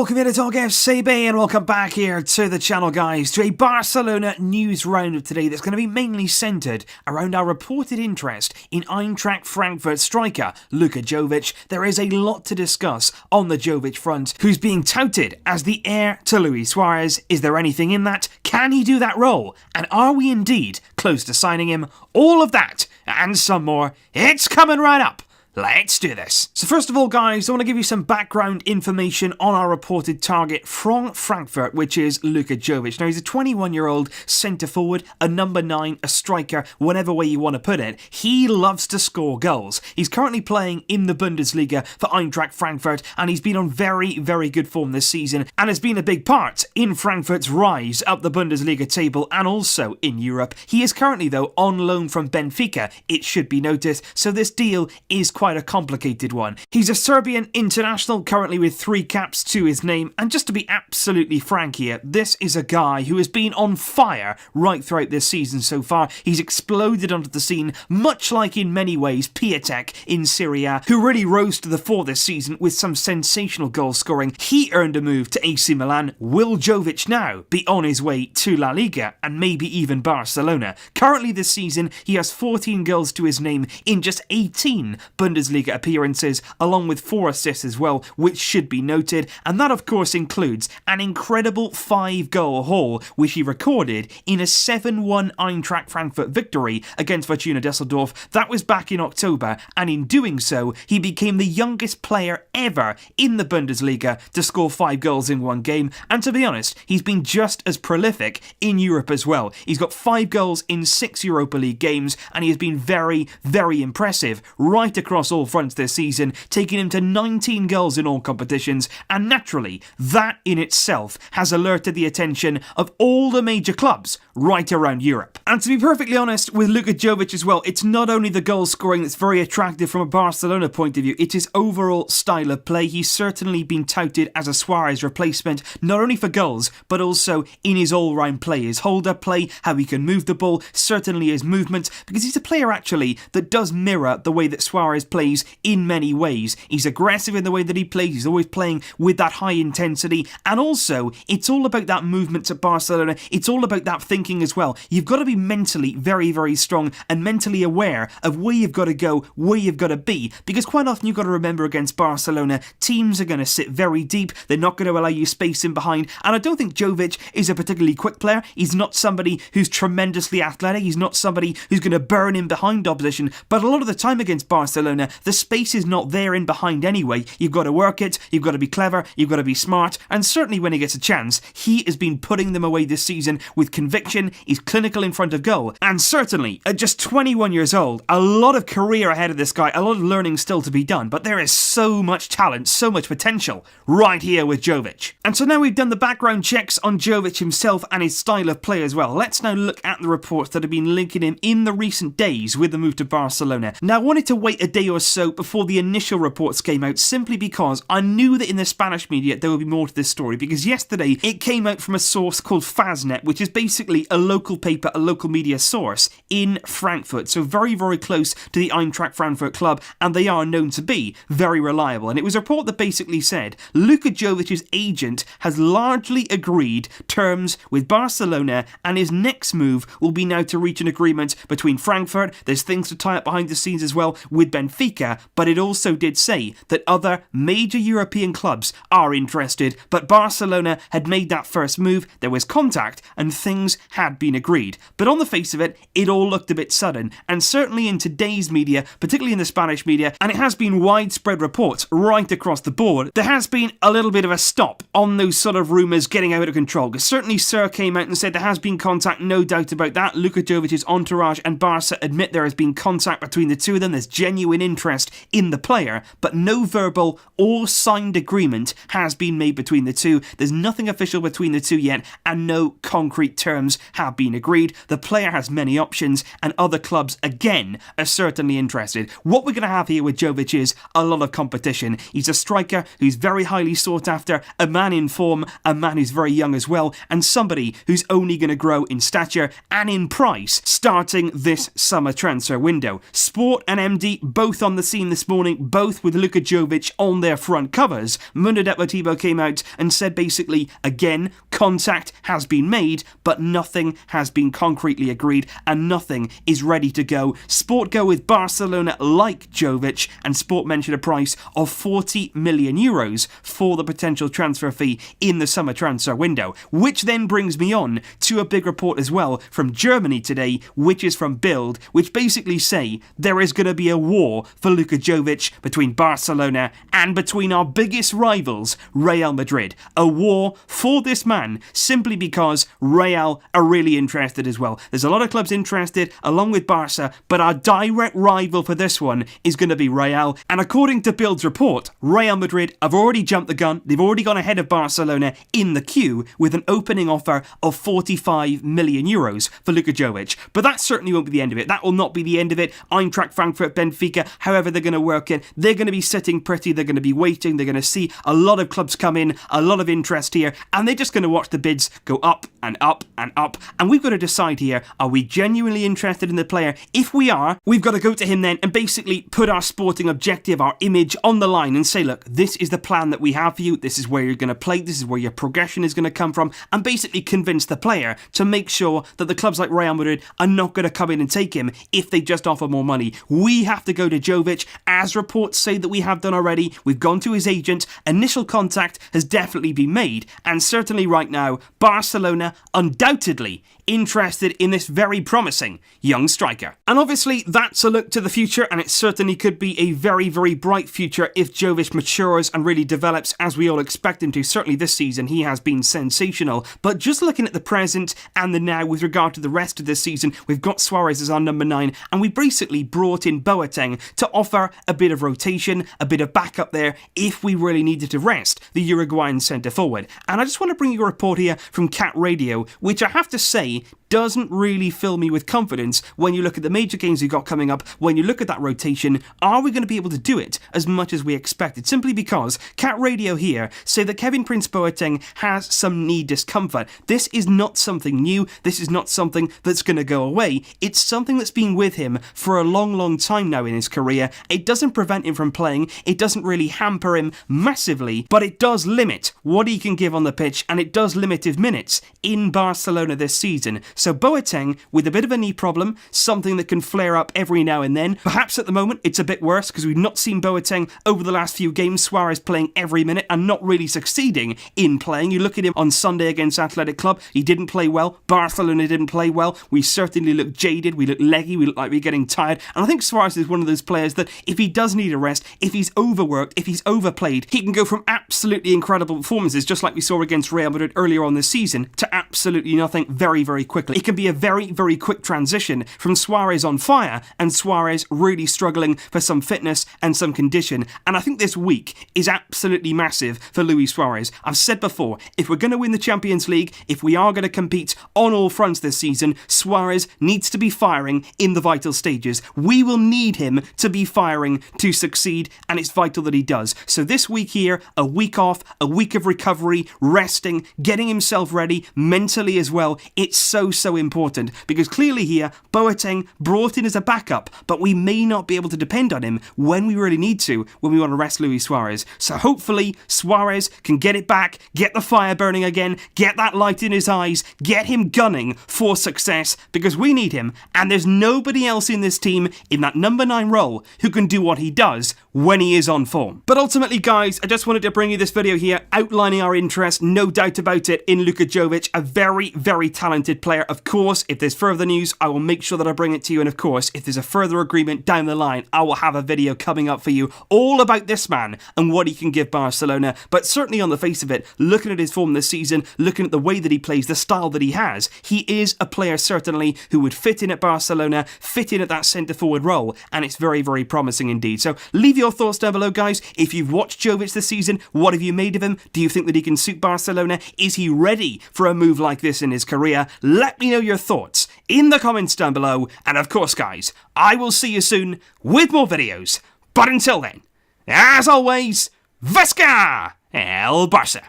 Welcome here to Talk FC and welcome back here to the channel, guys, to a Barcelona news roundup today that's going to be mainly centred around our reported interest in Eintracht Frankfurt striker Luka Jovic. There is a lot to discuss on the Jovic front, who's being touted as the heir to Luis Suarez. Is there anything in that? Can he do that role? And are we indeed close to signing him? All of that and some more, it's coming right up. Let's do this. So first of all, guys, I want to give you some background information on our reported target from Frankfurt, which is Luka Jovic. Now, he's a 21-year-old centre-forward, a number 9, a striker, whatever way you want to put it. He loves to score goals. He's currently playing in the Bundesliga for Eintracht Frankfurt, and he's been on very, very good form this season, and has been a big part in Frankfurt's rise up the Bundesliga table and also in Europe. He is currently, though, on loan from Benfica, it should be noticed, so this deal is quite a complicated one. He's a Serbian international, currently with 3 caps to his name, and just to be absolutely frank here, this is a guy who has been on fire right throughout this season so far. He's exploded onto the scene, much like in many ways Piatek in Serie A, who really rose to the fore this season with some sensational goal scoring. He earned a move to AC Milan. Will Jovic now be on his way to La Liga and maybe even Barcelona? Currently this season, he has 14 goals to his name in just 18 Bundesliga appearances, along with 4 assists as well, which should be noted, and that of course includes an incredible 5-goal haul which he recorded in a 7-1 Eintracht Frankfurt victory against Fortuna Düsseldorf. That was back in October, and in doing so, he became the youngest player ever in the Bundesliga to score 5 goals in one game, and to be honest, he's been just as prolific in Europe as well. He's got 5 goals in 6 Europa League games, and he has been very, very impressive right across all fronts this season, taking him to 19 goals in all competitions, and naturally, that in itself has alerted the attention of all the major clubs right around Europe. And to be perfectly honest, with Luka Jovic as well, it's not only the goal scoring that's very attractive from a Barcelona point of view, it's his overall style of play. He's certainly been touted as a Suarez replacement, not only for goals, but also in his all-round play, his hold-up play, how he can move the ball, certainly his movement, because he's a player actually that does mirror the way that Suarez plays in many ways. He's aggressive in the way that he plays, he's always playing with that high intensity, and also it's all about that movement at Barcelona, it's all about that thinking as well. You've got to be mentally very, very strong and mentally aware of where you've got to go, where you've got to be, because quite often you've got to remember against Barcelona, teams are going to sit very deep, they're not going to allow you space in behind, and I don't think Jovic is a particularly quick player. He's not somebody who's tremendously athletic, he's not somebody who's going to burn in behind opposition, but a lot of the time against Barcelona, the space is not there in behind anyway. You've got to work it, you've got to be clever, you've got to be smart, and certainly when he gets a chance, he has been putting them away this season with conviction. He's clinical in front of goal, and certainly at just 21 years old, a lot of career ahead of this guy, a lot of learning still to be done, but there is so much talent, so much potential right here with Jovic. And so now we've done the background checks on Jovic himself and his style of play as well. Let's now look at the reports that have been linking him in the recent days with the move to Barcelona. Now I wanted to wait a day or so before the initial reports came out, simply because I knew that in the Spanish media there would be more to this story, because yesterday it came out from a source called Faznet, which is basically a local paper, a local media source in Frankfurt, so very, very close to the Eintracht Frankfurt club, and they are known to be very reliable. And it was a report that basically said Luka Jovic's agent has largely agreed terms with Barcelona, and his next move will be now to reach an agreement between Frankfurt. There's things to tie up behind the scenes as well with Benfica, but it also did say that other major European clubs are interested, but Barcelona had made that first move, there was contact, and things had been agreed. But on the face of it, it all looked a bit sudden, and certainly in today's media, particularly in the Spanish media, and it has been widespread reports right across the board, there has been a little bit of a stop on those sort of rumours getting out of control. Because certainly Sir came out and said there has been contact, no doubt about that. Luka Jovic's entourage and Barca admit there has been contact between the two of them, there's genuine interest in the player, but no verbal or signed agreement has been made between the two. There's nothing official between the two yet, and no concrete terms have been agreed. The player has many options, and other clubs, again, are certainly interested. What we're going to have here with Jovic is a lot of competition. He's a striker who's very highly sought after, a man in form, a man who's very young as well, and somebody who's only going to grow in stature and in price starting this summer transfer window. Sport and MD both both on the scene this morning, both with Luka Jovic on their front covers. Mundo Deportivo came out and said basically, again, contact has been made, but nothing has been concretely agreed and nothing is ready to go. Sport go with Barcelona like Jovic, and Sport mentioned a price of 40 million euros for the potential transfer fee in the summer transfer window, which then brings me on to a big report as well from Germany today, which is from Bild, which basically say there is going to be a war for Luka Jovic between Barcelona and between our biggest rivals, Real Madrid. A war for this man simply because Real are really interested as well. There's a lot of clubs interested along with Barca, but our direct rival for this one is going to be Real. And according to Bild's report, Real Madrid have already jumped the gun. They've already gone ahead of Barcelona in the queue with an opening offer of 45 million euros for Luka Jovic. But that certainly won't be the end of it. That will not be the end of it. Eintracht Frankfurt, Benfica, however they're going to work it, they're going to be sitting pretty, they're going to be waiting, they're going to see a lot of clubs come in, a lot of interest here, and they're just going to watch the bids go up and up and up. And we've got to decide here, are we genuinely interested in the player? If we are, we've got to go to him then and basically put our sporting objective, our image on the line and say, look, this is the plan that we have for you, this is where you're going to play, this is where your progression is going to come from, and basically convince the player to make sure that the clubs like Real Madrid are not going to come in and take him if they just offer more money. We have to go to Jovic, as reports say that we have done already. We've gone to his agent, initial contact has definitely been made, and certainly right now, Barcelona undoubtedly interested in this very promising young striker. And obviously that's a look to the future, and it certainly could be a very, very bright future if Jovic matures and really develops as we all expect him to. Certainly this season he has been sensational, but just looking at the present and the now with regard to the rest of this season, we've got Suarez as our number 9, and we basically brought in Boateng to offer a bit of rotation, a bit of backup there if we really needed to rest the Uruguayan centre forward. And I just want to bring you a report here from Cat Radio, which I have to say doesn't really fill me with confidence when you look at the major games we've got coming up, when you look at that rotation. Are we going to be able to do it as much as we expected? Simply because Cat Radio here say that Kevin Prince Boateng has some knee discomfort. This is not something new, this is not something that's going to go away. It's something that's been with him for a long, long time now in his career. It doesn't prevent him from playing, it doesn't really hamper him massively, but it does limit what he can give on the pitch, and it does limit his minutes in Barcelona this season. So Boateng, with a bit of a knee problem, something that can flare up every now and then. Perhaps at the moment it's a bit worse because we've not seen Boateng over the last few games. Suarez playing every minute and not really succeeding in playing. You look at him on Sunday against Athletic Club, he didn't play well. Barcelona didn't play well. We certainly look jaded, we look leggy, we look like we're getting tired. And I think Suarez is one of those players that if he does need a rest, if he's overworked, if he's overplayed, he can go from absolutely incredible performances, just like we saw against Real Madrid earlier on this season, to absolutely nothing very, very quickly. It can be a very, very quick transition from Suarez on fire and Suarez really struggling for some fitness and some condition. And I think this week is absolutely massive for Luis Suarez. I've said before, if we're going to win the Champions League, if we are going to compete on all fronts this season, Suarez needs to be firing in the vital stages. We will need him to be firing to succeed, and it's vital that he does. So this week here, a week off, a week of recovery, resting, getting himself ready mentally as well. It's so important, because clearly here Boateng brought in as a backup, but we may not be able to depend on him when we really need to, when we want to rest Luis Suarez. So hopefully Suarez can get it back, get the fire burning again, get that light in his eyes, get him gunning for success, because we need him, and there's nobody else in this team in that number 9 role who can do what he does when he is on form. But ultimately guys, I just wanted to bring you this video here outlining our interest, no doubt about it, in Luka Jovic, a very, very talented player. Of course, if there's further news, I will make sure that I bring it to you, and of course, if there's a further agreement down the line, I will have a video coming up for you all about this man and what he can give Barcelona. But certainly on the face of it, looking at his form this season, looking at the way that he plays, the style that he has, he is a player certainly who would fit in at Barcelona, fit in at that centre-forward role, and it's very, very promising indeed. So leave your thoughts down below, guys. If you've watched Jovic this season, what have you made of him? Do you think that he can suit Barcelona? Is he ready for a move like this in his career? Let me know your thoughts in the comments down below, and of course guys, I will see you soon with more videos, but until then, as always, Visca El Barça!